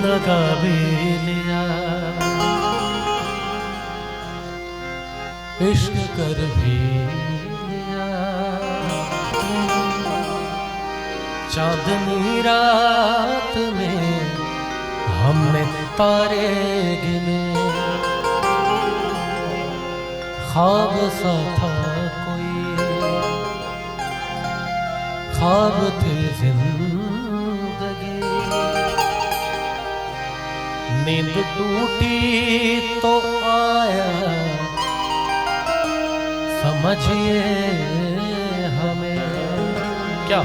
लगा भी लिया, इश्क कर भी लिया। चांदनी रात में हमने तारे गिने, ख्वाब सा था कोई, ख्वाब थी जिंदगी। नींद टूटी तो आया समझिए हमें क्या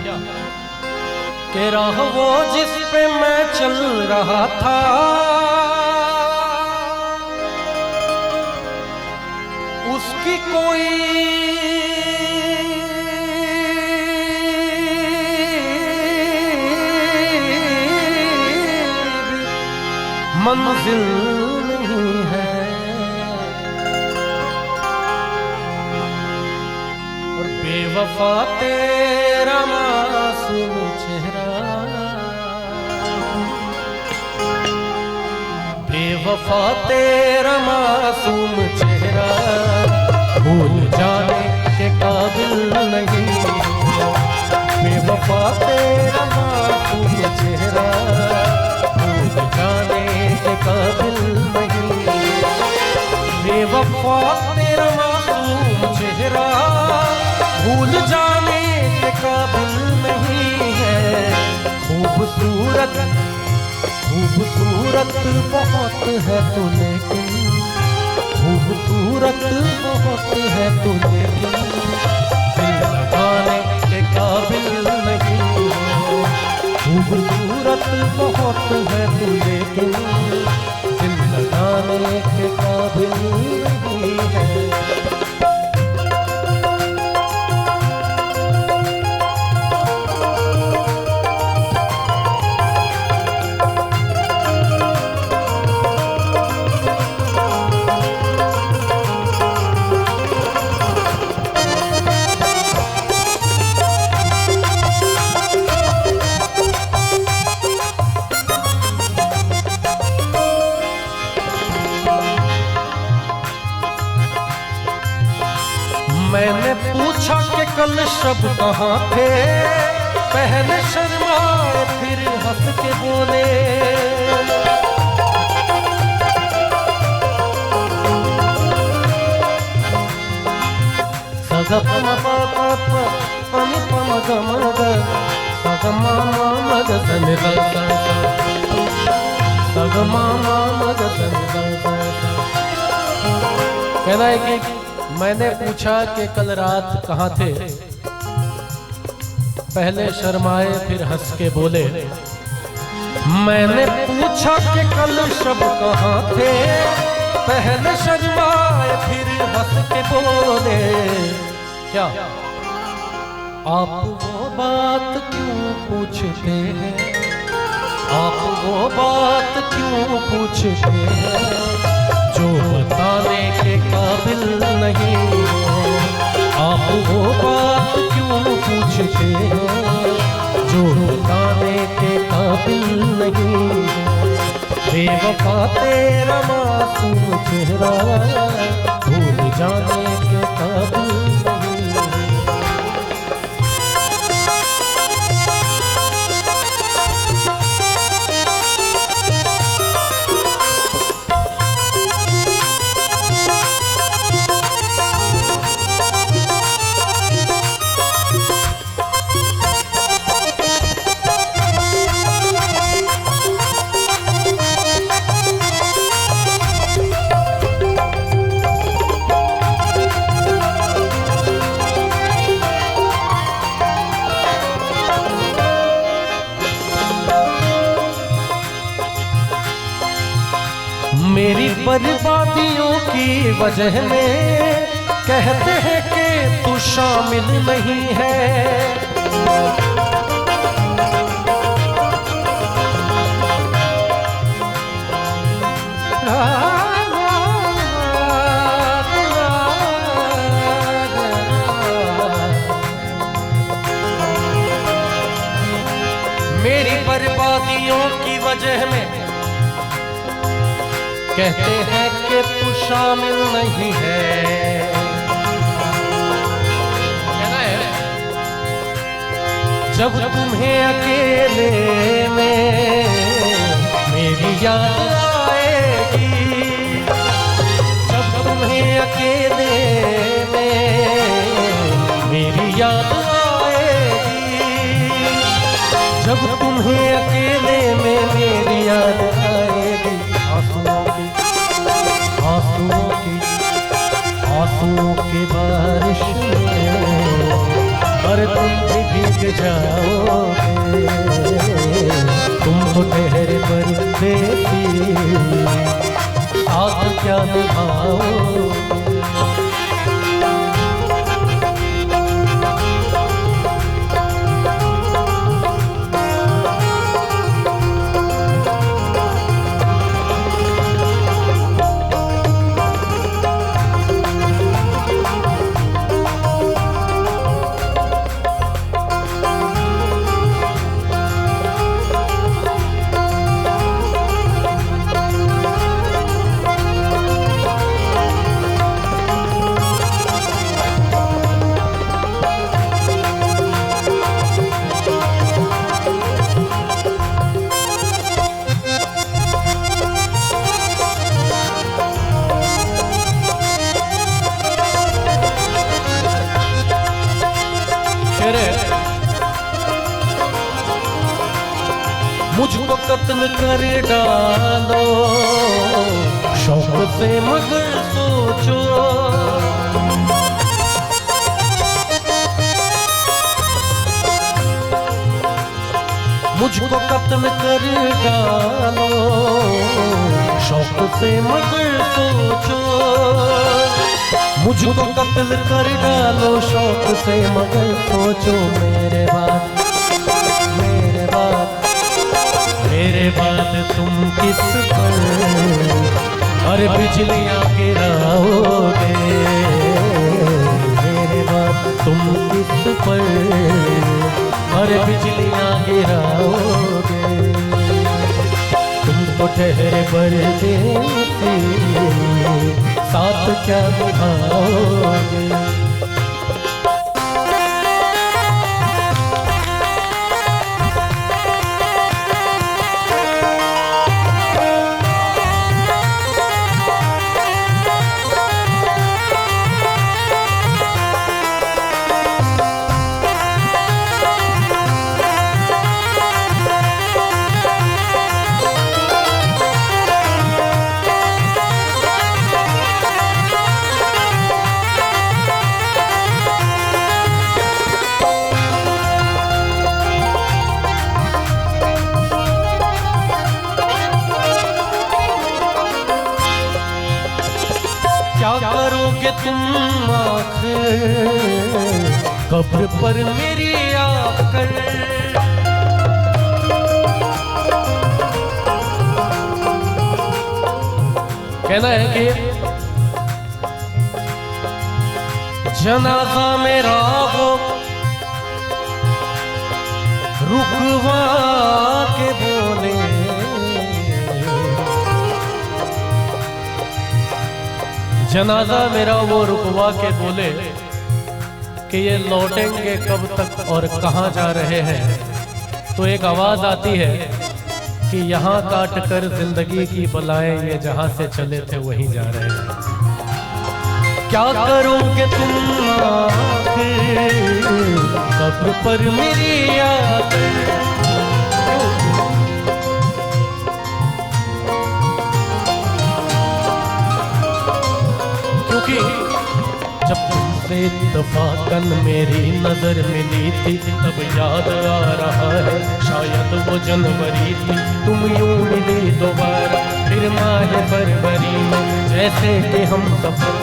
कि राह वो जिस पे मैं चल रहा था, उसकी कोई मंजिल नहीं है। और बेवफा तेरा मासूम चेहरा, बेवफा तेरा मासूम चेहरा भूल जाने के काबिल नहीं। बेवफा तेरा मासूम चेहरा भूल जाने के काबिल नहीं। बेवफा तेरा मासूम चेहरा भूल जाने के काबिल नहीं है। खूबसूरत खूबसूरत बहुत है तू लेकिन, खूबसूरत बहुत है तू लेकिन दिल लगाने के काबिल नहीं। खूबसूरत बहुत है तू लेकिन दिल लगाने के काबिल नहीं है। मैंने पूछा कि कल शब कहाँ थे, पहले शर्माए फिर हंस के बोले। कहना है कि मैंने पूछा कि कल रात कहाँ थे, पहले शर्माए फिर हंस के बोले। मैंने पूछा कि कल शब कहाँ थे, पहले शर्माए फिर हंस के बोले। क्या आप वो बात क्यों पूछते हैं, आप वो बात क्यों पूछते हैं जो बताने के काबिल नहीं है। आप वो बात क्यों पूछते हैं जो बताने के काबिल नहीं है। बेवफा तेरा मासूम चेहरा भूल जाने के काबिल नहीं है। मेरी बर्बादियों की वजह में कहते हैं कि तू शामिल नहीं है। मेरी बर्बादियों की वजह में कहते हैं कि तू शामिल नहीं है, कहना है जब तुम्हें अकेले में मेरी याद आएगी, जब तुम्हें अकेले में मेरी याद आएगी, जब तुम्हें अकेले में मेरी याद आएगी, आंसुओं की बारिश में और तुम भी भीग जाओगे, तुम तो ठहरे परदेसी साथ क्या निभाओगे। मुझको कत्ल कर डालो शौक से मगर सोचो, मुझको कत्ल कर डालो शौक से मगर सोचो, मुझको कत्ल कर डालो शौक से मगर सोचो, मेरे बाद तुम किस पर और बिजलियां गिराओगे, मेरे बाद तुम किस पर और बिजलियां गिराओगे, तुम तो ठहरे परदेसी साथ क्या निभाओगे। क्या करोगे तुम आखिर कब्र पर मेरी आकर, कहना है कि जनाजा मेरा वो रुकवा के बोले, जनाजा मेरा वो रुकवा के बोले कि ये लौटेंगे कब तक और कहाँ जा रहे हैं, तो एक आवाज आती है कि यहाँ काट कर जिंदगी की बलाएं ये जहाँ से चले थे वहीं जा रहे हैं। क्या करोगे तुम आखिर कब्र पर मेरी याद, क्योंकि जब तुमसे इत्तफाकन मेरी नजर मिली थी तब याद आ रहा है शायद वो जनवरी थी, तुम यूं मिली दोबारा फिर माह फरवरी में, जैसे कि हम सफर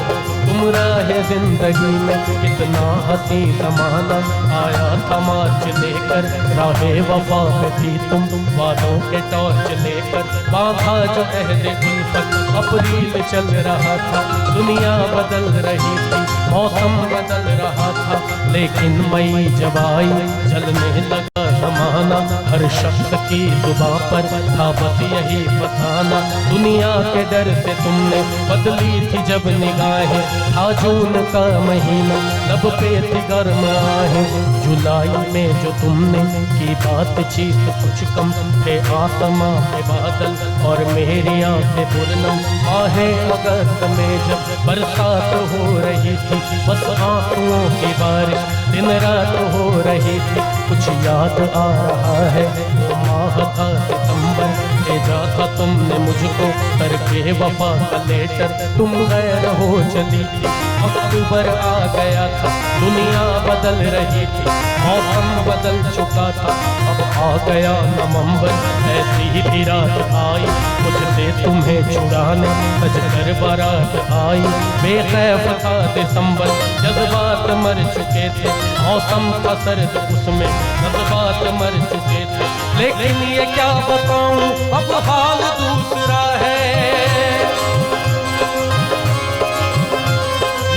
तुम राह जिंदगी में, कितना हसी जमाना आया था मार्च लेकर, राहे वफा पे थी तुम वादों के टॉर्च लेकर, बांधा जो अहद उल्फत अप्रैल चल रहा था, दुनिया बदल रही थी मौसम बदल रहा था, लेकिन मई जब आई जलने लगा जमाना, जमाना, हर शख्स की जुबां पर था बस यही फसाना। दुनिया के डर से तुमने बदली थी जब निगाहें, था जून का महीना लब पे थी गर्म आहें। जुलाई में जो तुमने की बातचीत कुछ कम थे आसमां के बादल और मेरी आंखें पूर्णम। आहें अगस्त में जब बरसात हो रही थी, बस आंसुओं की बारिश दिन रात हो रही थी। कुछ याद आ रहा है वो माह था सितंबर, भेजा था तुमने मुझको करके वफा का लेटर। तुम गैर हो चली थी, अक्टूबर आ गया था, दुनिया बदल रही थी, मौसम बदल चुका था। अब आ गया नवंबर, ऐसी ही रात आई मुझसे तुम्हें छुड़ाने, सज कर बारात आई। बेखैफ था दिसंबर, जज्बात मर चुके थे, मौसम था सर्द उसमें जज्बात मर चुके थे। लेकिन ये क्या बताऊं अब हाल दूसरा है,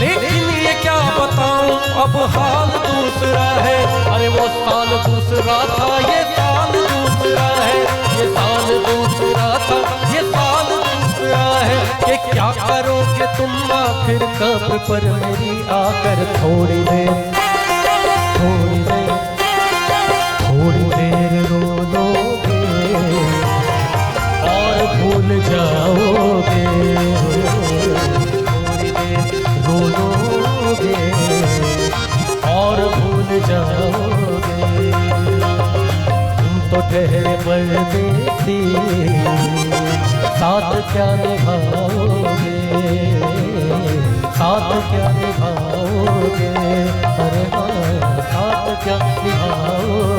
लेकिन ये क्या बताऊं अब हाल दूसरा है। अरे वो साल दूसरा था, ये साल दूसरा है, ये साल दूसरा था, ये साल दूसरा है। कि क्या करोगे तुम आखिर कब्र पर मेरी आकर थोड़ी देर, थोड़ी देर, थोड़ी देर रो लोगे और भूल जाओगे, थोड़ी देर रो लोगे और भूल जाओगे। तुम तो ठहरे परदेसी, साथ क्या निभाओगे, साथ क्या निभाओगे, अरे हाँ साथ क्या निभाओगे।